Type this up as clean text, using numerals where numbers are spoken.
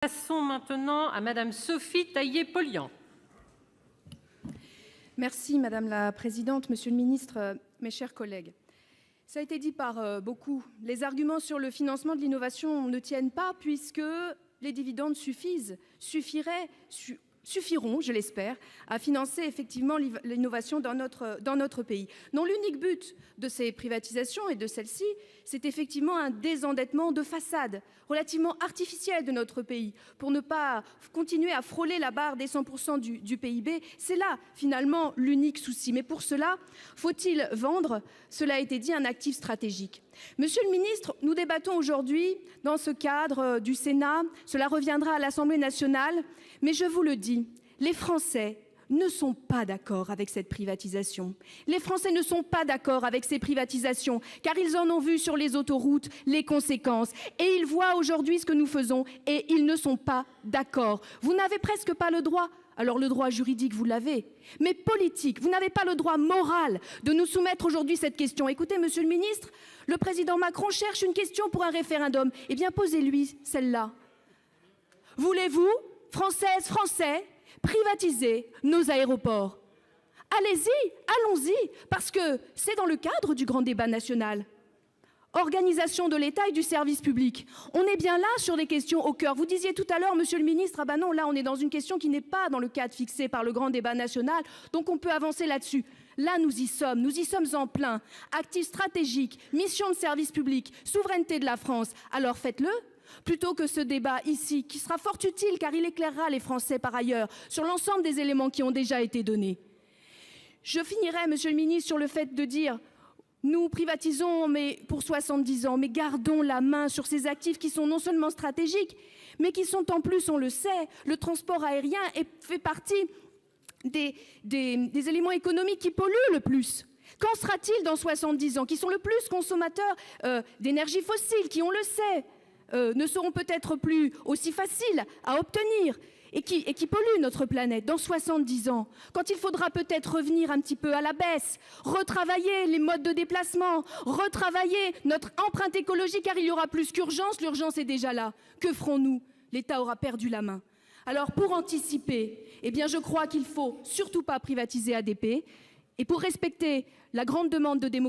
Passons maintenant à Madame Sophie Taillé-Polian. Merci Madame la Présidente, Monsieur le Ministre, mes chers collègues. Ça a été dit par beaucoup. Les arguments sur le financement de l'innovation ne tiennent pas puisque les dividendes suffiront, je l'espère, à financer effectivement l'innovation dans notre pays. Non, l'unique but de ces privatisations et de celles-ci, c'est effectivement un désendettement de façade, relativement artificiel de notre pays, pour ne pas continuer à frôler la barre des 100% du PIB. C'est là, finalement, l'unique souci. Mais pour cela, faut-il vendre, cela a été dit, un actif stratégique? Monsieur le ministre, nous débattons aujourd'hui dans ce cadre du Sénat. Cela reviendra à l'Assemblée nationale. Mais je vous le dis, les Français ne sont pas d'accord avec cette privatisation. Les Français ne sont pas d'accord avec ces privatisations, car ils en ont vu sur les autoroutes les conséquences. Et ils voient aujourd'hui ce que nous faisons et ils ne sont pas d'accord. Vous n'avez presque pas le droit. Alors le droit juridique, vous l'avez, mais politique, vous n'avez pas le droit moral de nous soumettre aujourd'hui cette question. Écoutez, Monsieur le Ministre, le président Macron cherche une question pour un référendum. Eh bien, posez-lui celle-là. Voulez-vous, Françaises, Français, privatiser nos aéroports? Allez-y, allons-y, parce que c'est dans le cadre du grand débat national. Organisation de l'État et du service public. On est bien là sur les questions au cœur. Vous disiez tout à l'heure, Monsieur le Ministre, ah ben non, là on est dans une question qui n'est pas dans le cadre fixé par le grand débat national, donc on peut avancer là-dessus. Là nous y sommes en plein. Actifs stratégiques, mission de service public, souveraineté de la France. Alors faites-le. Plutôt que ce débat ici, qui sera fort utile car il éclairera les Français par ailleurs sur l'ensemble des éléments qui ont déjà été donnés. Je finirai, Monsieur le Ministre, sur le fait de dire nous privatisons mais pour 70 ans, mais gardons la main sur ces actifs qui sont non seulement stratégiques, mais qui sont en plus, on le sait, le transport aérien fait partie des éléments économiques qui polluent le plus. Qu'en sera-t-il dans 70 ans, qui sont le plus consommateurs d'énergie fossile, qui, on le sait, ne seront peut-être plus aussi faciles à obtenir et qui polluent notre planète dans 70 ans, quand il faudra peut-être revenir un petit peu à la baisse, retravailler les modes de déplacement, retravailler notre empreinte écologique, car il y aura plus qu'urgence, l'urgence est déjà là. Que ferons-nous? L'État aura perdu la main. Alors pour anticiper, eh bien je crois qu'il ne faut surtout pas privatiser ADP, et pour respecter la grande demande de démocratie,